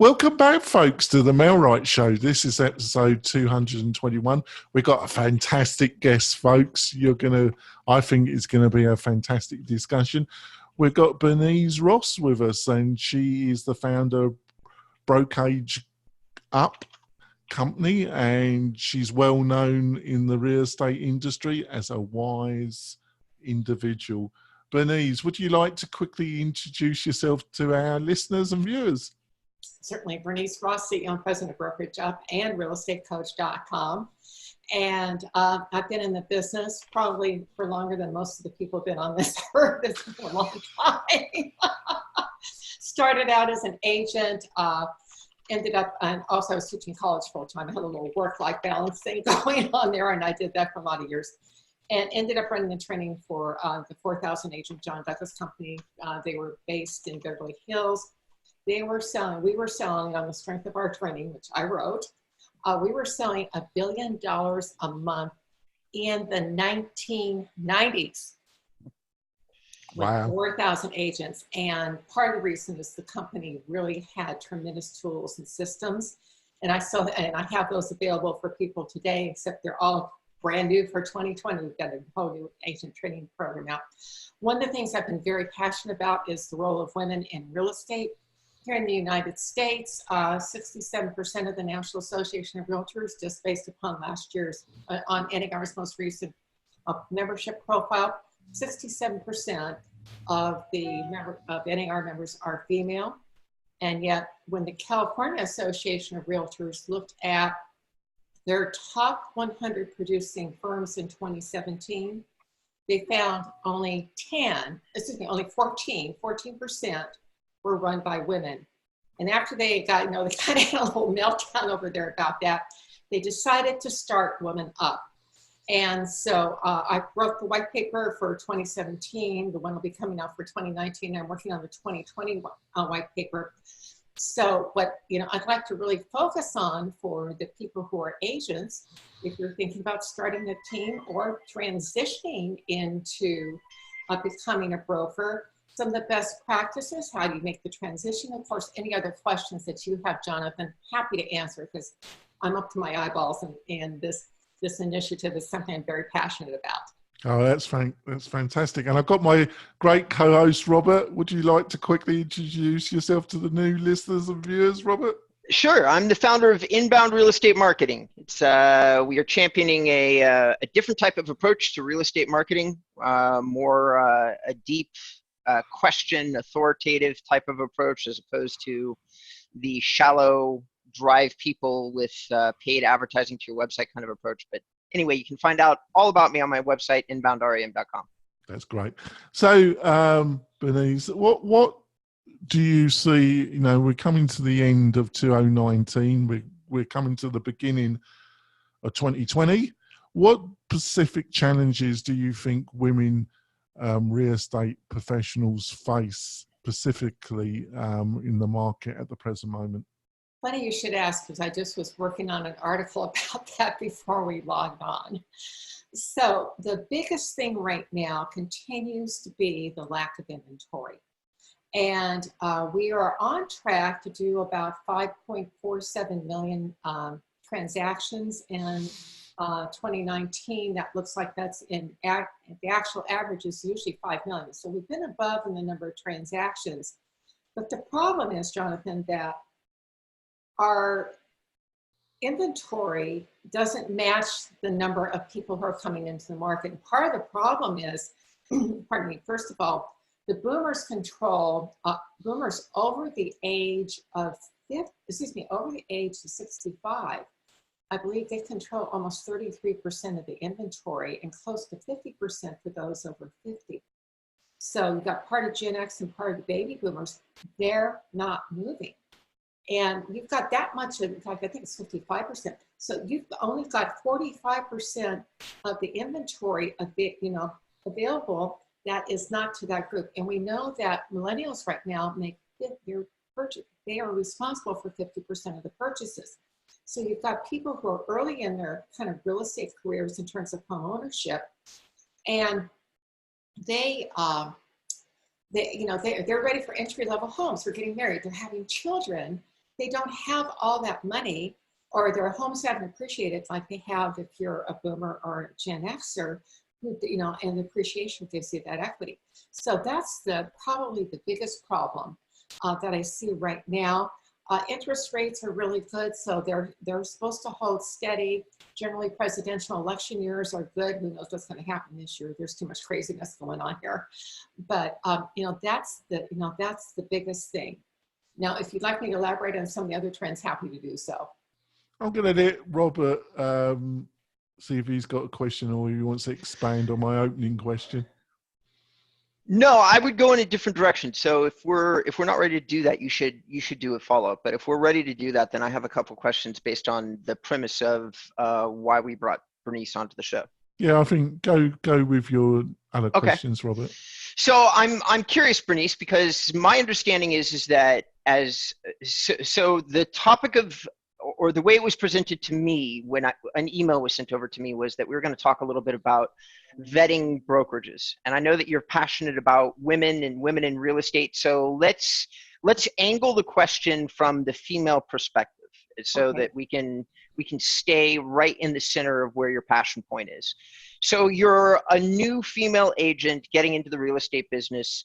Welcome back, folks, to the Mailright Show. This is episode 221. We've got a fantastic guest, folks. I think it's going to be a fantastic discussion. We've got Bernice Ross with us, and she is the founder of Brokerage Up company, and she's well known in the real estate industry as a wise individual. Bernice, would you like to quickly introduce yourself to our listeners and viewers? Certainly. Bernice Ross, CEO and President of Brokerage Up and realestatecoach.com. And I've been in the business probably for longer than most of the people who've been on this earth. It's been a long time. Started out as an agent, ended up, and also I was teaching college full time. I had a little work-life balance thing going on there, and I did that for a lot of years. And ended up running the training for the 4,000 agent John Douglas company. They were based in Beverly Hills. We were selling on the strength of our training, which I wrote. We were selling $1 billion a month in the 1990s. Wow. With 4,000 agents. And part of the reason is the company really had tremendous tools and systems. And I have those available for people today, except they're all brand new for 2020. We've got a whole new agent training program out. One of the things I've been very passionate about is the role of women in real estate. Here in the United States, 67% of the National Association of Realtors, just based upon last year's, on NAR's most recent membership profile, 67% of the NAR members are female. And yet, when the California Association of Realtors looked at their top 100 producing firms in 2017, they found only 14% were run by women. And after they got, they kind of had a little meltdown over there about that, they decided to start Women Up. And so I wrote the white paper for 2017. The one will be coming out for 2019. I'm working on the 2020 white paper. So what I'd like to really focus on for the people who are agents, if you're thinking about starting a team or transitioning into becoming a broker, some of the best practices, how do you make the transition? Of course, any other questions that you have, Jonathan, happy to answer, because I'm up to my eyeballs, and this initiative is something I'm very passionate about. Oh, that's fantastic. And I've got my great co-host, Robert. Would you like to quickly introduce yourself to the new listeners and viewers, Robert? Sure. I'm the founder of Inbound Real Estate Marketing. We are championing a different type of approach to real estate marketing, more a deep question, authoritative type of approach, as opposed to the shallow drive people with paid advertising to your website kind of approach. But anyway, you can find out all about me on my website, inboundrem.com. That's great. So, Bernice, what do you see? We're coming to the end of 2019. We're coming to the beginning of 2020. What specific challenges do you think women real estate professionals face specifically in the market at the present moment? Funny you should ask, because I just was working on an article about that before we logged on. So the biggest thing right now continues to be the lack of inventory. And we are on track to do about 5.47 million transactions in 2019. That looks like that's the actual average is usually 5 million. So we've been above in the number of transactions. But the problem is, Jonathan, that our inventory doesn't match the number of people who are coming into the market. And part of the problem is, pardon me, first of all, the boomers control, boomers over the age of over the age of 65, I believe they control almost 33% of the inventory and close to 50% for those over 50. So you've got part of Gen X and part of the baby boomers, they're not moving. And you've got that much, in fact, I think it's 55%. So you've only got 45% of the inventory available that is not to that group. And we know that millennials right now they are responsible for 50% of the purchases. So you've got people who are early in their kind of real estate careers in terms of home ownership, and they're ready for entry-level homes. They're getting married. They're having children. they don't have all that money, or their homes haven't appreciated like they have if you're a boomer or a Gen Xer, who, and the appreciation gives you that equity. So that's probably the biggest problem that I see right now. Interest rates are really good, so they're supposed to hold steady. Generally, presidential election years are good. Who knows what's going to happen this year? There's too much craziness going on here, but that's the biggest thing. Now, if you'd like me to elaborate on some of the other trends, happy to do so. I'm going to let Robert see if he's got a question or he wants to expand on my opening question. No, I would go in a different direction. So if we're not ready to do that, you should do a follow-up. But if we're ready to do that, then I have a couple questions based on the premise of why we brought Bernice onto the show. Yeah, I think go with your other questions, Robert. So I'm curious, Bernice, because my understanding is that so the topic of, or the way it was presented to me when an email was sent over to me, was that we were going to talk a little bit about vetting brokerages. And I know that you're passionate about women in real estate. So let's angle the question from the female perspective so that we can stay right in the center of where your passion point is. So you're a new female agent getting into the real estate business.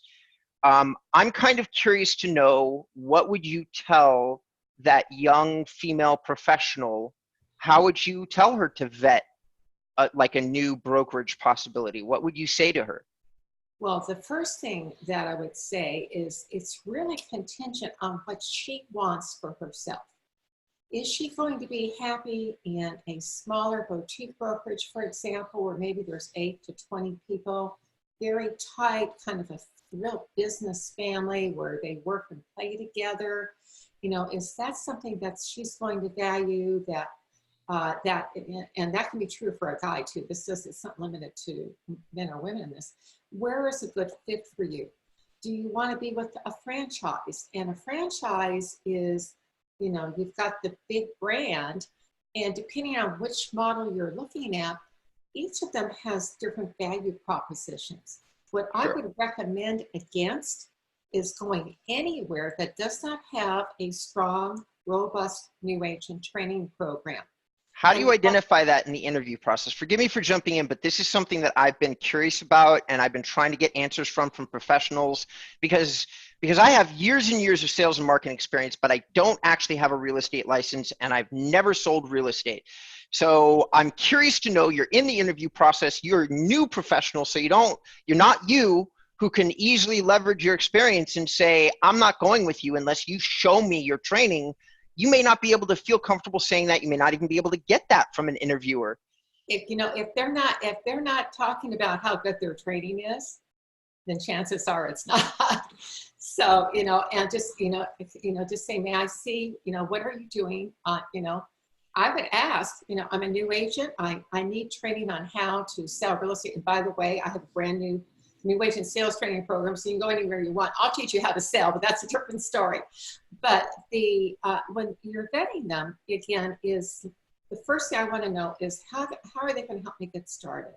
I'm kind of curious to know, what would you tell that young female professional? How would you tell her to vet like a new brokerage possibility? What would you say to her? Well, the first thing that I would say is it's really contingent on what she wants for herself. Is she going to be happy in a smaller boutique brokerage, for example, where maybe there's 8 to 20 people, very tight, kind of a real business family where they work and play together? Is that something that she's going to value? And that can be true for a guy too. It's not limited to men or women in this. Where is a good fit for you? Do you want to be with a franchise? And a franchise is, you've got the big brand, and depending on which model you're looking at, each of them has different value propositions. What I would recommend against is going anywhere that does not have a strong, robust new agent training program. How do you identify that in the interview process? Forgive me for jumping in, but this is something that I've been curious about, and I've been trying to get answers from professionals, because I have years and years of sales and marketing experience, but I don't actually have a real estate license, and I've never sold real estate. So I'm curious to know, you're in the interview process, you're a new professional, so you're not you who can easily leverage your experience and say, I'm not going with you unless you show me your training. You may not be able to feel comfortable saying that. You may not even be able to get that from an interviewer. If they're not talking about how good their training is, then chances are it's not. So, and just, just say, may I see, what are you doing? I would ask, I'm a new agent. I need training on how to sell real estate. And by the way, I have a brand new agent sales training program, so you can go anywhere you want. I'll teach you how to sell, but that's a different story. But when you're vetting them, again, is the first thing I want to know is how are they going to help me get started?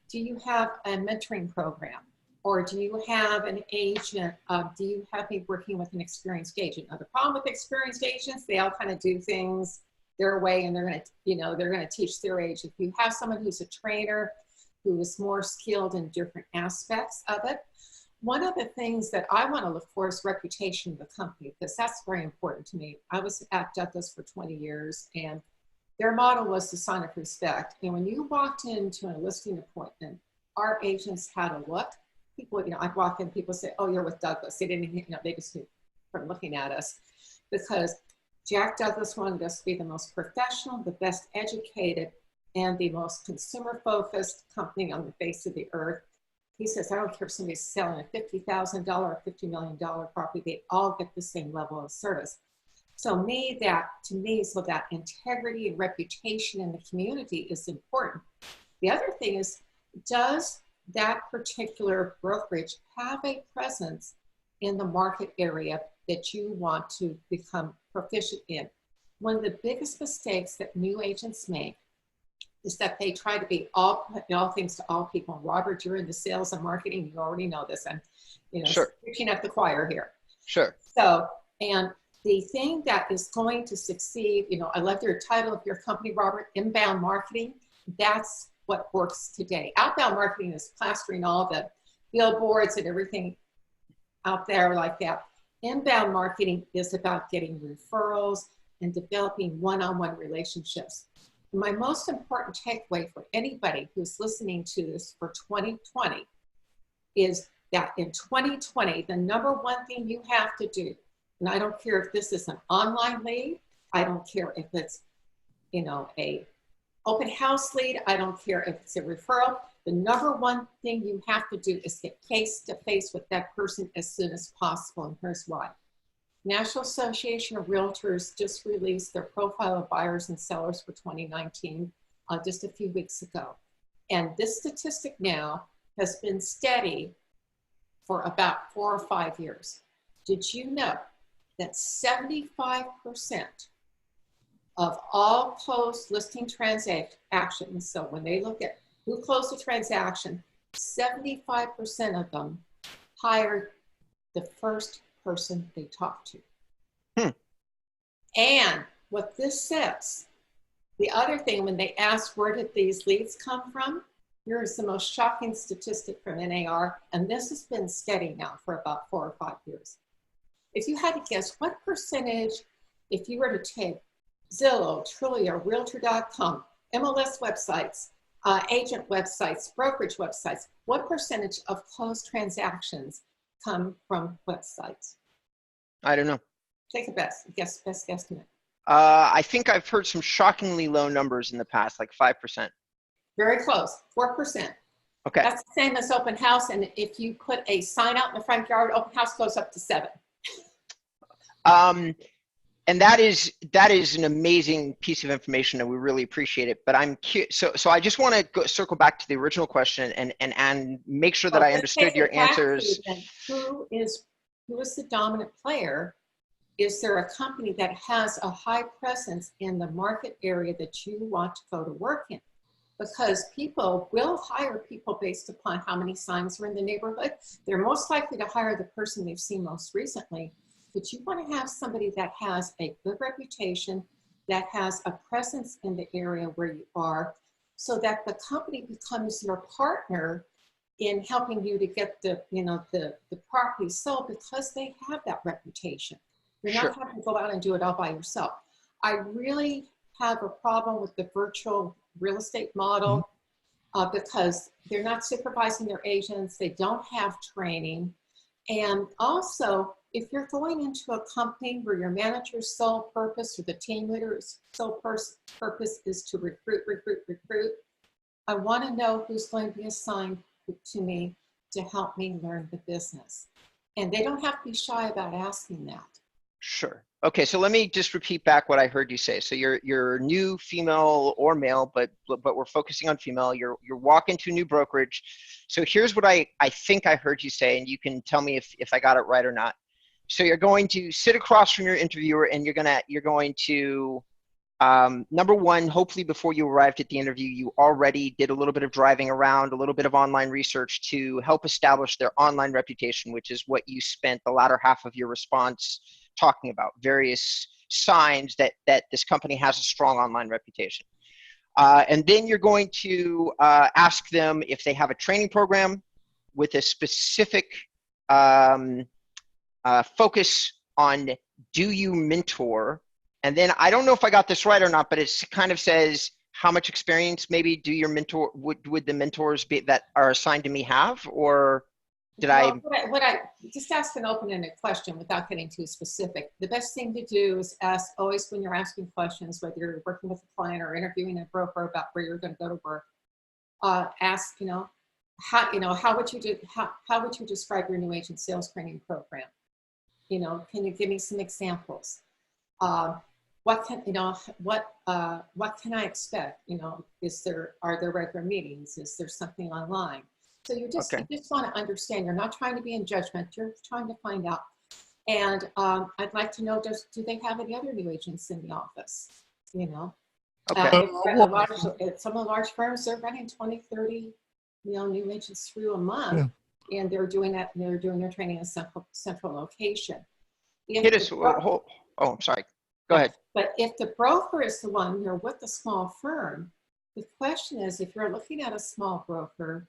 Do you have a mentoring program? Or do you have an agent? Do you have me working with an experienced agent? Now, the problem with experienced agents, they all kind of do things their way, and they're going to teach their age. If you have someone who's a trainer, who is more skilled in different aspects of it. One of the things that I want to look for is reputation of the company, because that's very important to me. I was at Douglas for 20 years, and their model was the sign of respect. And when you walked into a listing appointment, our agents had a look. People, I'd walk in, people say, oh, you're with Douglas. They didn't even, they just knew from looking at us, because Jack Douglas wanted us to be the most professional, the best educated, and the most consumer-focused company on the face of the earth. He says, I don't care if somebody's selling a $50,000 or $50 million property, they all get the same level of service. So that integrity and reputation in the community is important. The other thing is, does that particular brokerage have a presence in the market area that you want to become proficient in? One of the biggest mistakes that new agents make is that they try to be all things to all people. And Robert, you're in the sales and marketing. You already know this. I'm, Sure. preaching at the choir here. Sure. So, and the thing that is going to succeed, you know, I love your title of your company, Robert, inbound marketing. That's what works today. Outbound marketing is plastering all the billboards and everything out there like that. Inbound marketing is about getting referrals and developing one-on-one relationships. My most important takeaway for anybody who's listening to this for 2020 is that in 2020, the number one thing you have to do, and I don't care if this is an online lead, I don't care if it's, you know, a open house lead, I don't care if it's a referral, the number one thing you have to do is get face to face with that person as soon as possible, and here's why. National Association of Realtors just released their profile of buyers and sellers for 2019 just a few weeks ago. And this statistic now has been steady for about 4 or 5 years. Did you know that 75% of all closed listing transactions, so when they look at who closed the transaction, 75% of them hired the first person they talked to. And what this says, the other thing, when they ask where did these leads come from, here's the most shocking statistic from NAR, and this has been steady now for about 4 or 5 years. If you had to guess what percentage, if you were to take Zillow, Trulia, Realtor.com, MLS websites, agent websites, brokerage websites, what percentage of closed transactions come from websites? I don't know. Take a best guesstimate. I think I've heard some shockingly low numbers in the past, like 5%. Very close, 4%. Okay. That's the same as open house, and if you put a sign out in the front yard, open house goes up to 7. And that is an amazing piece of information, and we really appreciate it. But I'm so I just want to circle back to the original question and make sure that I understood your answers. Who is the dominant player? Is there a company that has a high presence in the market area that you want to go to work in? Because people will hire people based upon how many signs are in the neighborhood. They're most likely to hire the person they've seen most recently. But you want to have somebody that has a good reputation, that has a presence in the area where you are, so that the company becomes your partner in helping you to get the property sold because they have that reputation. You're not having to go out and do it all by yourself. I really have a problem with the virtual real estate model because they're not supervising their agents. They don't have training. And also, if you're going into a company where your manager's sole purpose or the team leader's sole purpose is to recruit, I want to know who's going to be assigned to me to help me learn the business. And they don't have to be shy about asking that. Sure. Okay, so let me just repeat back what I heard you say. So you're new, female or male, but we're focusing on female. You're walking to a new brokerage. So here's what I think I heard you say, and you can tell me if I got it right or not. So you're going to sit across from your interviewer, and you're going to number one, hopefully before you arrived at the interview, you already did a little bit of driving around, a little bit of online research to help establish their online reputation, which is what you spent the latter half of your response talking about, various signs that this company has a strong online reputation. And then you're going to ask them if they have a training program with a specific focus on do you mentor. And then I don't know if I got this right or not, but it kind of says how much experience maybe do your mentor, would the mentors be that are assigned to me have, or did what I just ask an open-ended question without getting too specific. The best thing to do is ask always when you're asking questions, whether you're working with a client or interviewing a broker about where you're going to go to work. Ask, how would you describe your new agent sales training program? Can you give me some examples? What can I expect? Are there regular meetings? Is there something online? So you just want to understand. You're not trying to be in judgment. You're trying to find out. And I'd like to know, do they have any other new agents in the office? Okay. Some of the large firms, they're running 20, 30, new agents through a month, and they're doing that. They're doing their training in a central location. Hit us. Hold Oh, I'm sorry. Go ahead. But if the broker is the one, you're with a small firm, the question is, if you're looking at a small broker,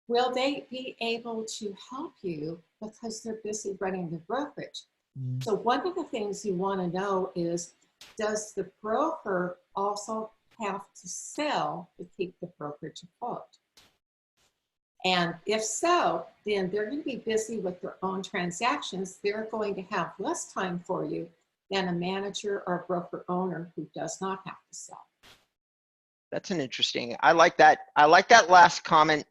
will they be able to help you because they're busy running the brokerage? Mm. So one of the things you want to know is, does the broker also have to sell to keep the brokerage afloat? And if so, then they're going to be busy with their own transactions. They're going to have less time for you than a manager or broker owner who does not have to sell. That's an interesting. I like that. I like that last comment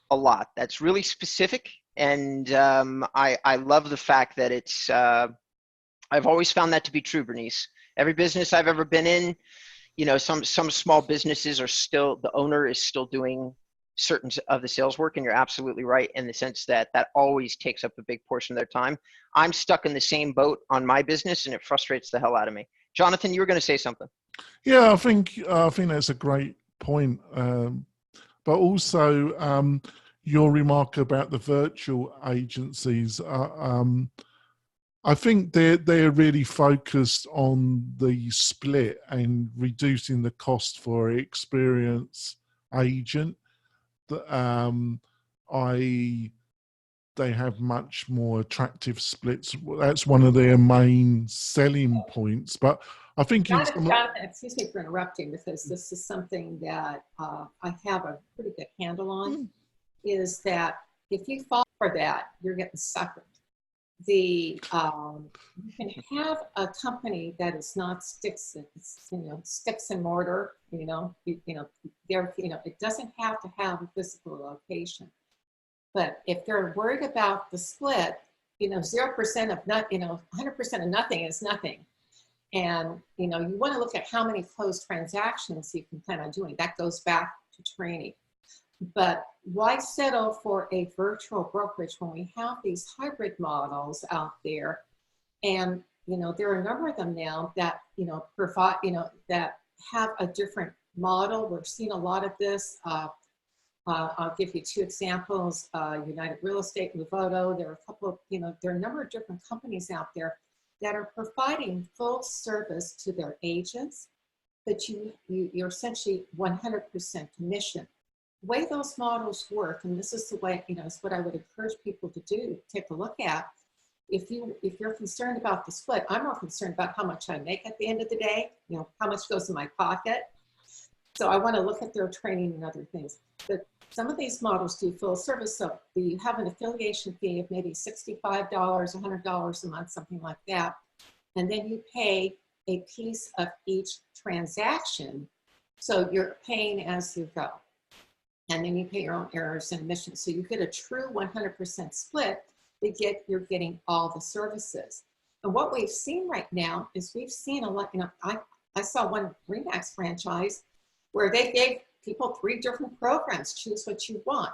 a lot. That's really specific, and I love the fact that it's. I've always found that to be true, Bernice. Every business I've ever been in, you know, some small businesses are still, the owner is still doing certain of the sales work, and you're absolutely right in the sense that that always takes up a big portion of their time. I'm stuck in the same boat on my business, and it frustrates the hell out of me. Jonathan, you were going to say something. Yeah, I think that's a great point. But also your remark about the virtual agencies. I think they're really focused on the split and reducing the cost for an experienced agent. They have much more attractive splits. That's one of their main selling points. But I think it's Jonathan, excuse me for interrupting, because this is something that I have a pretty good handle on, is that if you fall for that, you're getting suckered. You can have a company that is not sticks and mortar, it doesn't have to have a physical location. But if they're worried about the split, 0% of 100% of nothing is nothing. And, you want to look at how many closed transactions you can plan on doing. That goes back to training. But why settle for a virtual brokerage when we have these hybrid models out there? And, there are a number of them now that, provide, that have a different model. We're seeing a lot of this. I'll give you two examples, United Real Estate, Movoto. There are a couple of, there are a number of different companies out there that are providing full service to their agents, but you're essentially 100% commission. The way those models work, and this is the way, it's what I would encourage people to do, take a look at. If you're concerned about the split, I'm more concerned about how much I make at the end of the day, how much goes in my pocket. So I want to look at their training and other things. But some of these models do full service. So you have an affiliation fee of maybe $65, $100 a month, something like that. And then you pay a piece of each transaction. So you're paying as you go. And then you pay your own errors and omissions. So you get a true 100% split, but you're getting all the services. And what we've seen right now is we've seen a lot, I saw one RE/MAX franchise where they gave people 3 different programs, choose what you want.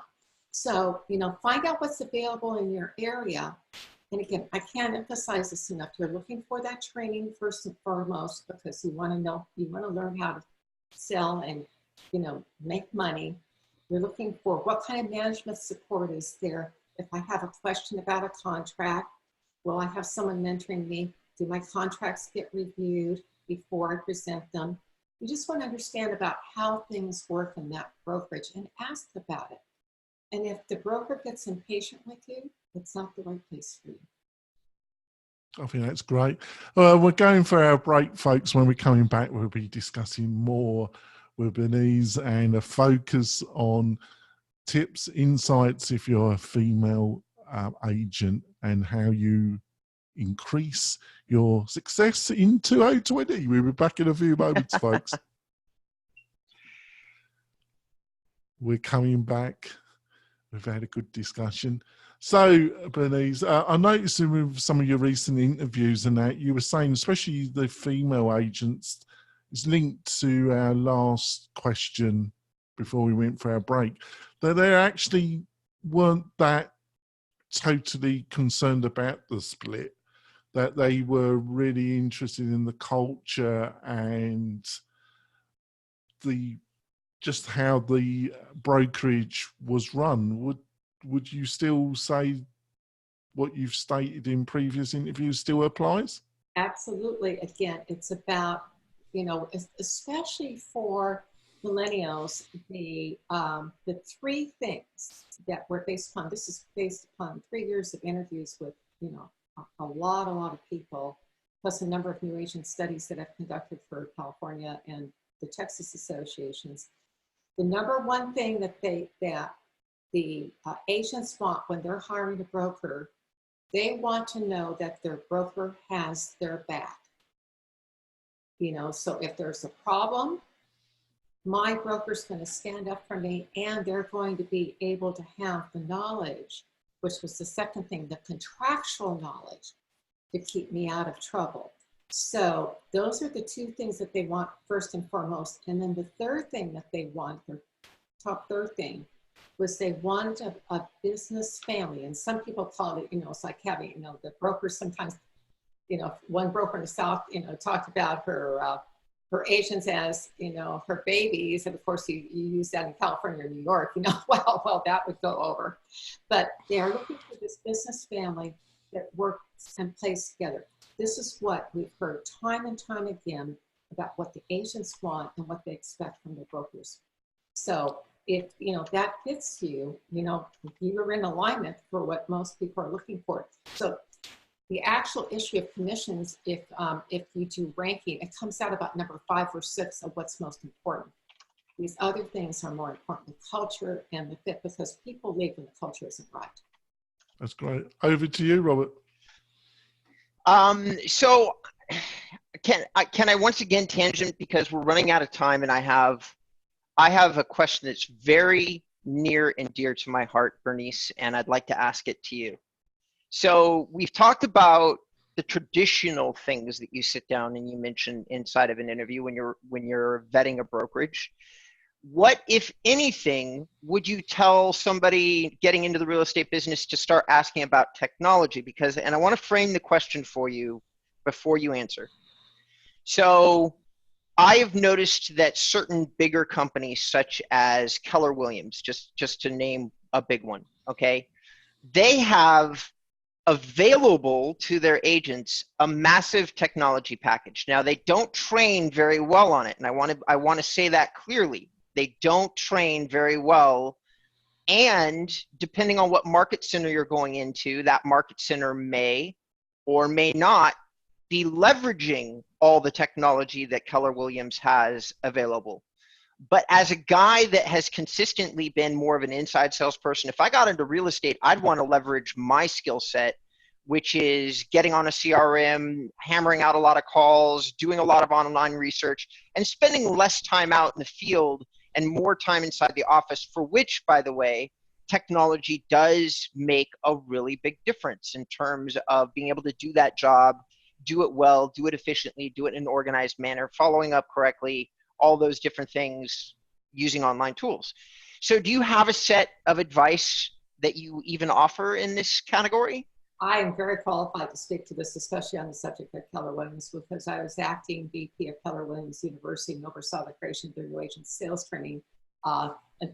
So, find out what's available in your area. And again, I can't emphasize this enough. You're looking for that training first and foremost, because you want to learn how to sell and, make money. You're looking for what kind of management support is there. If I have a question about a contract, will I have someone mentoring me? Do my contracts get reviewed before I present them? You just want to understand about how things work in that brokerage and ask about it. And if the broker gets impatient with you, it's not the right place for you. I think that's great. We're going for our break, folks. When we're coming back, we'll be discussing more with Bernice and a focus on tips, insights if you're a female agent, and how you increase your success in 2020. We'll be back in a few moments, folks. We're coming back. We've had a good discussion. So, Bernice, I noticed with some of your recent interviews and that you were saying, especially the female agents, is linked to our last question before we went for our break, that they actually weren't that totally concerned about the split, that they were really interested in the culture and just how the brokerage was run. Would you still say what you've stated in previous interviews still applies? Absolutely. Again, it's about, especially for millennials, the three things that were based upon, this is based upon 3 years of interviews with, a lot of people, plus a number of new agent studies that I've conducted for California and the Texas associations. The number one thing that the agents want when they're hiring a broker, they want to know that their broker has their back. So if there's a problem, my broker's going to stand up for me, and they're going to be able to have the knowledge, which was the second thing, the contractual knowledge to keep me out of trouble. So those are the two things that they want first and foremost. And then the third thing that they want, their top third thing, was they want a business family. And some people call it, it's like having, the brokers sometimes, one broker in the South, talked about her agents as, her babies. And of course, you use that in California or New York, well, that would go over. But they're looking for this business family that works and plays together. This is what we've heard time and time again about what the agents want and what they expect from their brokers. So if that fits you, you're in alignment for what most people are looking for. So the actual issue of commissions, if you do ranking, it comes out about number 5 or 6 of what's most important. These other things are more important: the culture and the fit, because people leave when the culture isn't right. That's great. Over to you, Robert. So can I once again tangent, because we're running out of time, and I have a question that's very near and dear to my heart, Bernice, and I'd like to ask it to you. So we've talked about the traditional things that you sit down and you mention inside of an interview when you're vetting a brokerage. What, if anything, would you tell somebody getting into the real estate business to start asking about technology? Because, and I want to frame the question for you before you answer. So I have noticed that certain bigger companies, such as Keller Williams, just to name a big one, okay, they have available to their agents a massive technology package. Now, they don't train very well on it, and I want to say that clearly. They don't train very well, and depending on what market center you're going into, that market center may or may not be leveraging all the technology that Keller Williams has available. But as a guy that has consistently been more of an inside salesperson, if I got into real estate, I'd want to leverage my skill set, which is getting on a CRM, hammering out a lot of calls, doing a lot of online research, and spending less time out in the field and more time inside the office, for which, by the way, technology does make a really big difference in terms of being able to do that job, do it well, do it efficiently, do it in an organized manner, following up correctly, all those different things using online tools. So do you have a set of advice that you even offer in this category? I am very qualified to speak to this, especially on the subject of Keller Williams, because I was acting VP of Keller Williams University and oversaw the creation of their new agent sales training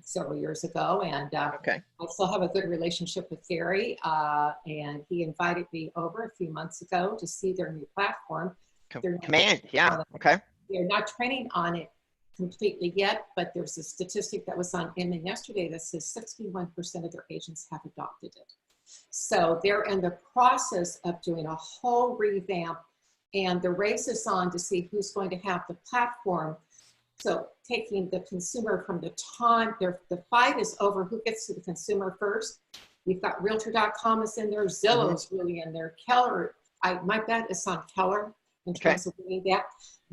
several years ago. And Okay. I still have a good relationship with Gary, and he invited me over a few months ago to see their new platform. Command, yeah, okay. They're not training on it completely yet, but there's a statistic that was on Inman yesterday that says 61% of their agents have adopted it. So they're in the process of doing a whole revamp, and the race is on to see who's going to have the platform. So taking the consumer from the time, the fight is over who gets to the consumer first. You've got Realtor.com is in there, Zillow's really in there, Keller, my bet is on Keller in terms of doing that.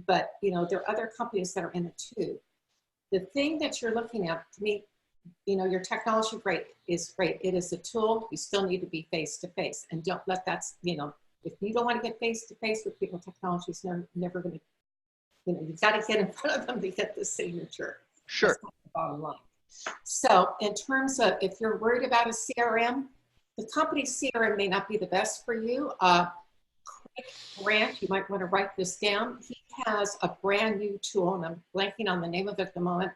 But there are other companies that are in it too. The thing that you're looking at, to me, your technology is great. It is a tool. You still need to be face-to-face. And don't let that, if you don't want to get face-to-face with people, technology is never going to, you've got to get in front of them to get the signature. Sure. That's the bottom line. So in terms of, if you're worried about a CRM, the company CRM may not be the best for you. Craig Grant, you might want to write this down. He has a brand new tool, and I'm blanking on the name of it at the moment,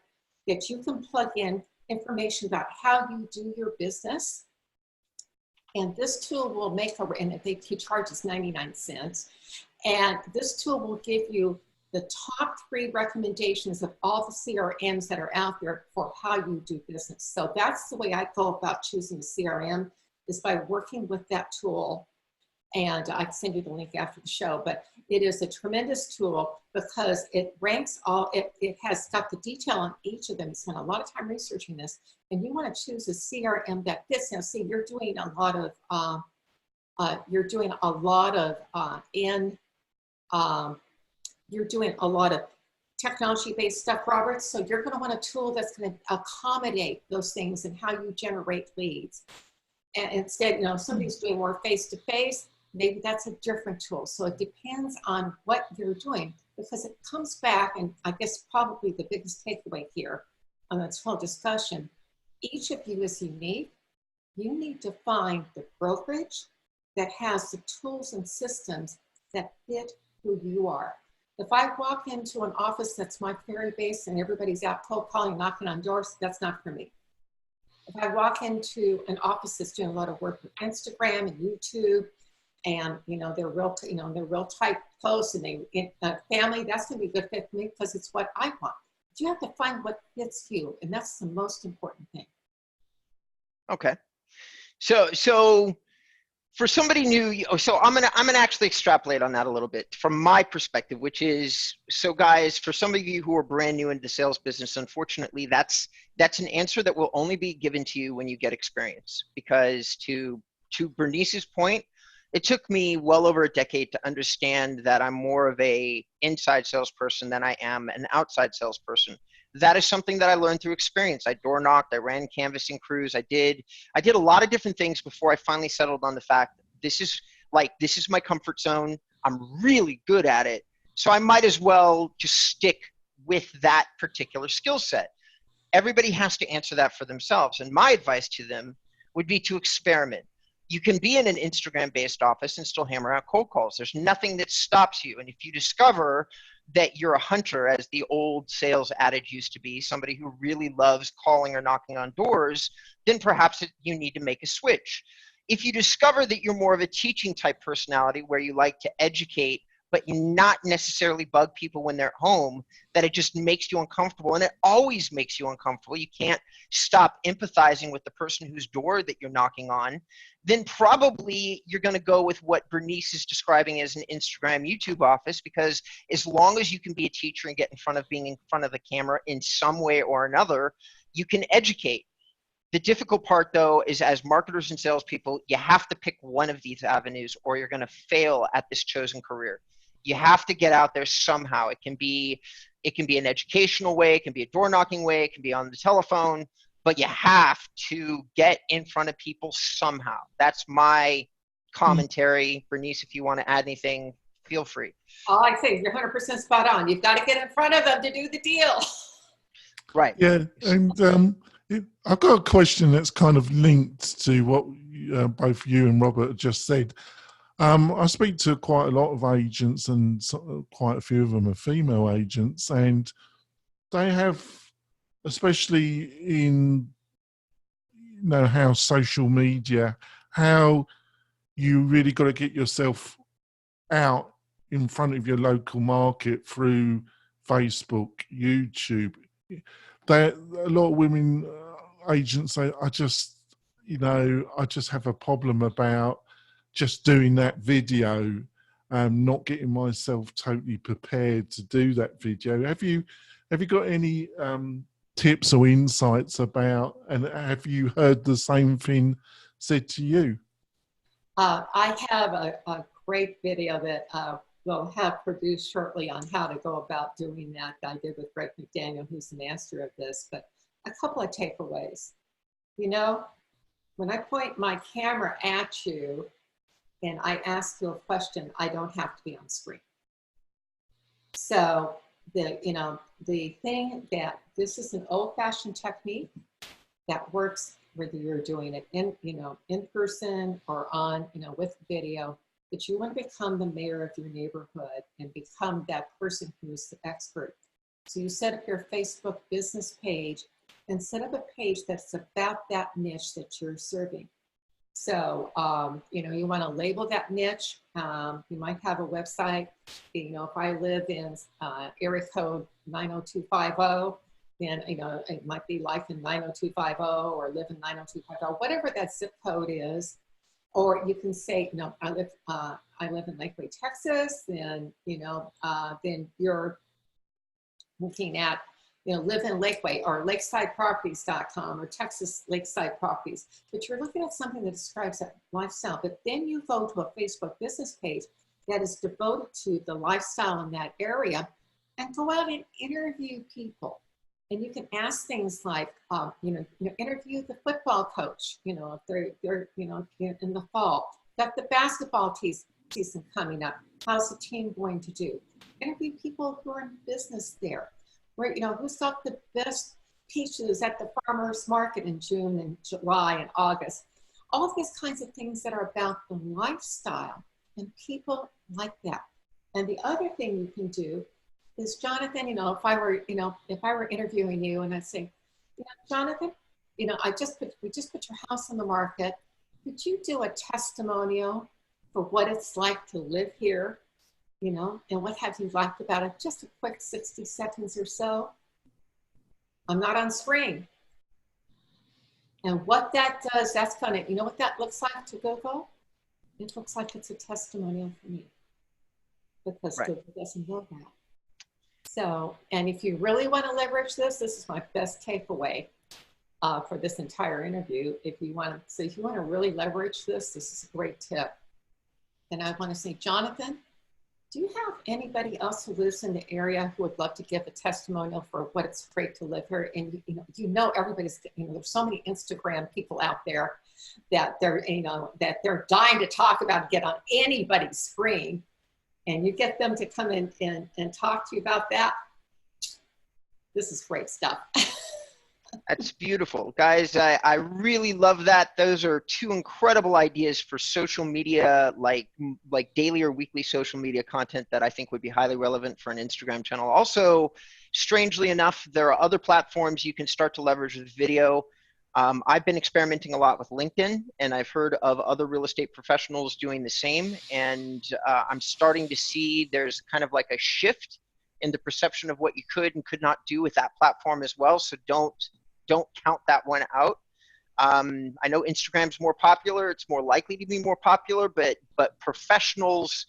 that you can plug in information about how you do your business. And this tool will make and he charges 99 cents. And this tool will give you the top 3 recommendations of all the CRMs that are out there for how you do business. So that's the way I go about choosing a CRM, is by working with that tool. And I can send you the link after the show, but it is a tremendous tool because it ranks all, it has got the detail on each of them. You spent a lot of time researching this, and you want to choose a CRM that fits. Now, see, you're doing a lot of, you're doing a lot of technology-based stuff, Robert. So you're going to want a tool that's going to accommodate those things and how you generate leads. And instead, you know, somebody's doing more face-to-face, maybe that's a different tool. So it depends on what you're doing, because it comes back, and I guess probably the biggest takeaway here on this whole discussion, each of you is unique. You need to find the brokerage that has the tools and systems that fit who you are. If I walk into an office that's my ferry base and everybody's out cold calling, knocking on doors, that's not for me. If I walk into an office that's doing a lot of work with Instagram and YouTube, and they're real tight, close, and family, that's going to be a good fit for me because it's what I want. But you have to find what fits you, and that's the most important thing. Okay. So for somebody new, so I'm gonna actually extrapolate on that a little bit from my perspective, which is, so guys, for some of you who are brand new into the sales business, unfortunately, that's an answer that will only be given to you when you get experience. Because to Bernice's point, it took me well over a decade to understand that I'm more of a inside salesperson than I am an outside salesperson. That is something that I learned through experience. I door knocked, I ran canvassing crews, I did a lot of different things before I finally settled on the fact that this is my comfort zone. I'm really good at it. So I might as well just stick with that particular skill set. Everybody has to answer that for themselves. And my advice to them would be to experiment. You can be in an Instagram-based office and still hammer out cold calls. There's nothing that stops you. And if you discover that you're a hunter, as the old sales adage used to be, somebody who really loves calling or knocking on doors, then perhaps you need to make a switch. If you discover that you're more of a teaching type personality where you like to educate, but you not necessarily bug people when they're at home, that it just makes you uncomfortable, and it always makes you uncomfortable. You can't stop empathizing with the person whose door that you're knocking on, then probably you're going to go with what Bernice is describing as an Instagram, YouTube office, because as long as you can be a teacher and being in front of the camera in some way or another, you can educate. The difficult part, though, is as marketers and salespeople, you have to pick one of these avenues or you're going to fail at this chosen career. You have to get out there somehow. It can be an educational way, it can be a door knocking way, it can be on the telephone, but you have to get in front of people somehow. That's my commentary. Bernice, if you want to add anything, feel free. I think you're 100% spot on. You've got to get in front of them to do the deal. Right. Yeah, and I've got a question that's kind of linked to what both you and Robert just said. I speak to quite a lot of agents, and quite a few of them are female agents, and they have, especially in how social media, how you really got to get yourself out in front of your local market through Facebook, YouTube. A lot of women agents say, I just have a problem about just doing that video, not getting myself totally prepared to do that video. Have you got any tips or insights about, and have you heard the same thing said to you? I have a great video that we'll have produced shortly on how to go about doing that. I did with Greg McDaniel, who's the master of this, but a couple of takeaways. When I point my camera at you and I ask you a question, I don't have to be on screen. So the thing that this is an old-fashioned technique that works whether you're doing it in person or on, with video, that you want to become the mayor of your neighborhood and become that person who's the expert. So you set up your Facebook business page and set up a page that's about that niche that you're serving. So, you know, you want to label that niche. You might have a website. You know, if I live in area code 90250, then, you know, it might be life in 90250 or live in 90250, whatever that zip code is. Or you can say, you know, I live in Lakeway, Texas. Then, you know, then you're looking at, you know, live in Lakeway or lakesideproperties.com or Texas Lakeside Properties. But you're looking at something that describes that lifestyle. But then you go to a Facebook business page that is devoted to the lifestyle in that area and go out and interview people. And you can ask things like, you know, interview the football coach, you know, if they're, you know, in the fall. Got the basketball season coming up. How's the team going to do? Interview people who are in business there. Where, you know, who's got the best peaches at the farmer's market in June and July and August. All of these kinds of things that are about the lifestyle, and people like that. And the other thing you can do is, Jonathan, you know, if I were interviewing you and I'd say, you know, Jonathan, you know, we just put your house on the market. Could you do a testimonial for what it's like to live here? You know, and what have you liked about it? Just a quick 60 seconds or so. I'm not on screen. And what that does, that's gonna, you know what that looks like to Google? It looks like it's a testimonial for me, because right. Google doesn't know that. So, and if you really want to leverage this is my best takeaway for this entire interview. If you want to really leverage this is a great tip. And I want to say, Jonathan, do you have anybody else who lives in the area who would love to give a testimonial for what it's great to live here? And you know everybody's, you know, there's so many Instagram people out there that they're, you know, that they're dying to talk about and get on anybody's screen, and you get them to come in and talk to you about that. This is great stuff. That's beautiful. Guys, I really love that. Those are two incredible ideas for social media, like daily or weekly social media content that I think would be highly relevant for an Instagram channel. Also, strangely enough, there are other platforms you can start to leverage with video. I've been experimenting a lot with LinkedIn, and I've heard of other real estate professionals doing the same. And I'm starting to see there's kind of like a shift in the perception of what you could and could not do with that platform as well. So don't count that one out. I know Instagram's more popular. It's more likely to be more popular, but professionals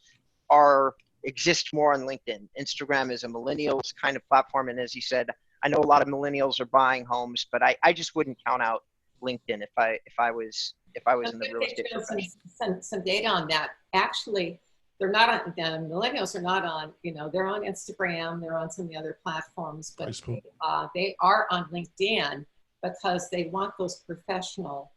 exist more on LinkedIn. Instagram is a millennials kind of platform. And as you said, I know a lot of millennials are buying homes, but I just wouldn't count out LinkedIn if I was in the real estate profession. Some data on that. Actually, they're not on, the millennials are not on, you know, they're on Instagram, they're on some of the other platforms, but they are on LinkedIn because they want those professional,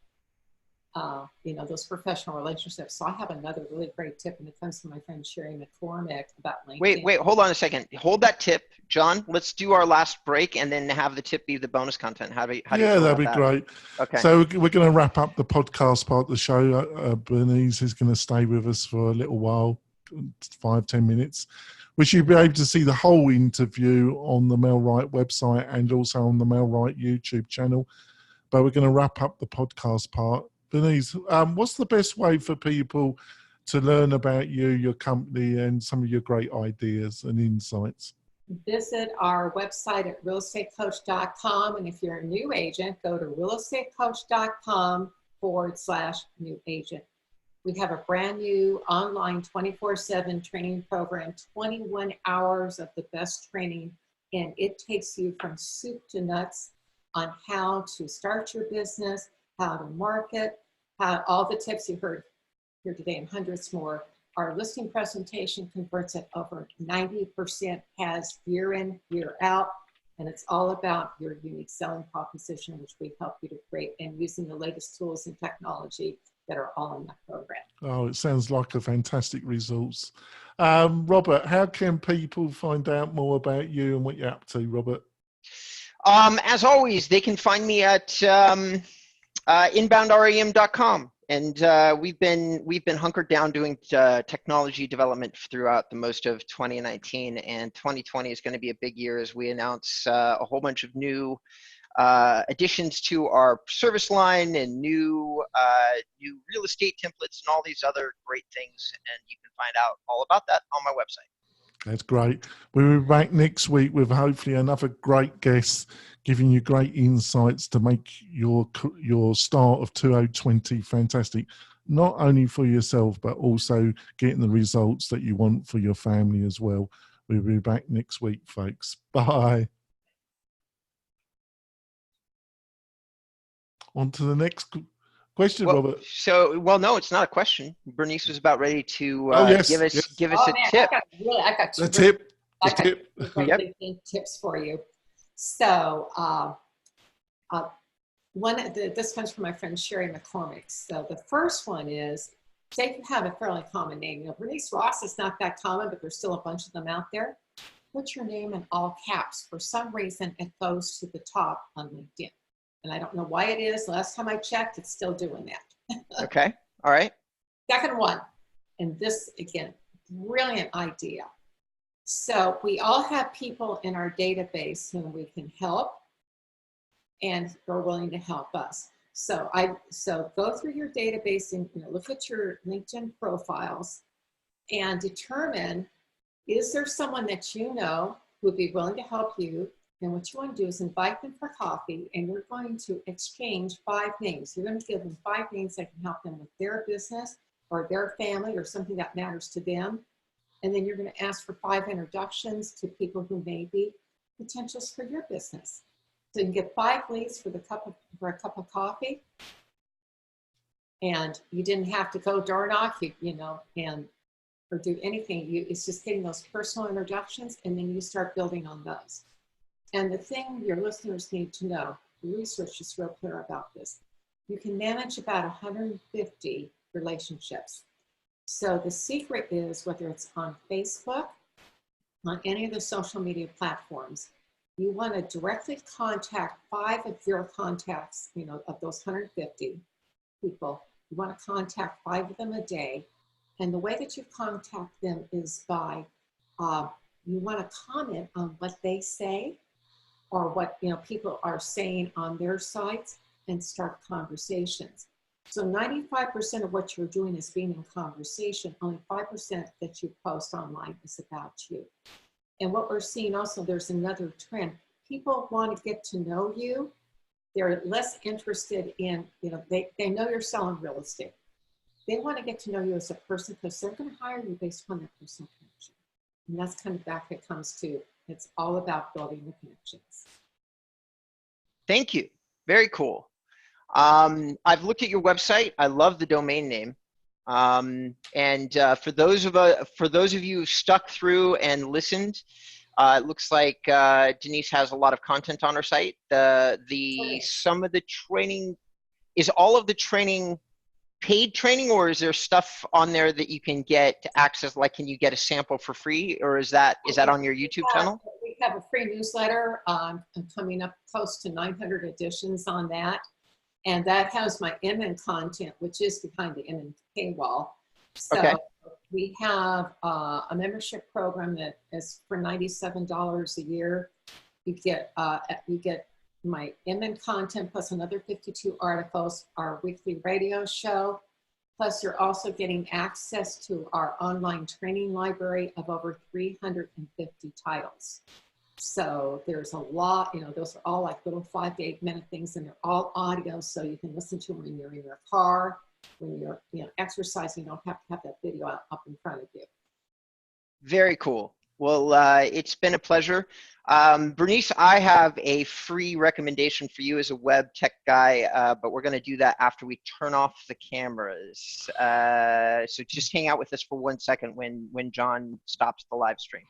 you know, those professional relationships. So I have another really great tip, and it comes from my friend Sherry McCormick about LinkedIn. Wait, hold on a second. Hold that tip, John. Let's do our last break and then have the tip be the bonus content. How do you feel that'd be that? great. Okay. So we're going to wrap up the podcast part of the show. Bernice is going to stay with us for a little while, 5-10 minutes, which you'll be able to see the whole interview on the MailRight website and also on the MailRight YouTube channel. But we're going to wrap up the podcast part. Bernice, what's the best way for people to learn about you, your company, and some of your great ideas and insights? Visit our website at realestatecoach.com. And if you're a new agent, go to realestatecoach.com/new agent. We have a brand new online 24/7 training program, 21 hours of the best training. And it takes you from soup to nuts on how to start your business, how to market, how all the tips you heard here today and hundreds more. Our listing presentation converts at over 90%, has year in, year out, and it's all about your unique selling proposition, which we help you to create, and using the latest tools and technology that are all in that program. Oh, it sounds like a fantastic resource. Robert, how can people find out more about you and what you're up to, Robert? As always, they can find me at inboundrem.com. And we've been hunkered down doing technology development throughout the most of 2019, and 2020 is going to be a big year as we announce a whole bunch of new additions to our service line and new real estate templates and all these other great things. And you can find out all about that on my website. That's great. We'll be back next week with hopefully another great guest giving you great insights to make your start of 2020 fantastic, not only for yourself, but also getting the results that you want for your family as well. We'll be back next week, folks. Bye. On to the next question, Robert. Well, no, it's not a question. Bernice was about ready to give us a tip. I got two Yep. tips for you. So this comes from my friend Sherry McCormick. So the first one is, say you have a fairly common name. You know, Bernice Ross is not that common, but there's still a bunch of them out there. Put your name in all caps. For some reason, it goes to the top on LinkedIn. And I don't know why it is. Last time I checked, it's still doing that. Okay. All right. Second one, and this, again, brilliant idea. So we all have people in our database whom we can help and are willing to help us. So go through your database and look at your LinkedIn profiles and determine, is there someone that you know who would be willing to help you? And what you want to do is invite them for coffee, and you're going to exchange 5 names. You're going to give them 5 names that can help them with their business or their family or something that matters to them. And then you're going to ask for 5 introductions to people who may be potentials for your business. So you can get 5 leads for a cup of coffee. And you didn't have to go door knock, or do anything. It's just getting those personal introductions, and then you start building on those. And the thing your listeners need to know, the research is real clear about this. You can manage about 150 relationships. So the secret is, whether it's on Facebook, on any of the social media platforms, you want to directly contact 5 of your contacts, of those 150 people. You want to contact 5 of them a day. And the way that you contact them is by, you want to comment on what they say, or what people are saying on their sites, and start conversations. So 95% of what you're doing is being in conversation. Only 5% that you post online is about you. And what we're seeing also, there's another trend. People want to get to know you. They're less interested in, they know you're selling real estate. They want to get to know you as a person, because they're going to hire you based on that personal connection. And that's kind of back it comes to, it's all about building the connections. Thank you. Very cool. I've looked at your website. I love the domain name. For those of you who stuck through and listened, it looks like Denise has a lot of content on her site. Some of the training, is all of the training paid training, or is there stuff on there that you can get to access? Like, can you get a sample for free, or is that on your YouTube channel? We have a free newsletter. I'm coming up close to 900 editions on that. And that has my Inman content, which is behind the Inman paywall. So we have a membership program that is for $97 a year. You get my Inman content plus another 52 articles, our weekly radio show. Plus, you're also getting access to our online training library of over 350 titles. So there's a lot, those are all like little 5 to 8 minute things, and they're all audio, so you can listen to them when you're in your car, when you're exercising. You don't have to have that video up in front of you. Very cool. Well, it's been a pleasure. Bernice, I have a free recommendation for you as a web tech guy, but we're going to do that after we turn off the cameras. So just hang out with us for 1 second when John stops the live stream.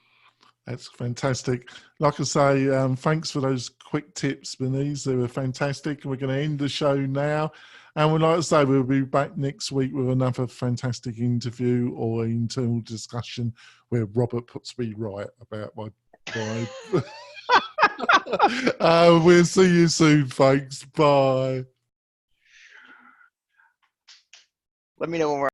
That's fantastic. Like I say, thanks for those quick tips, Bernice. They were fantastic. We're going to end the show now. And we'd like to say we'll be back next week with another fantastic interview or internal discussion where Robert puts me right about my vibe. We'll see you soon, folks. Bye. Let me know when we're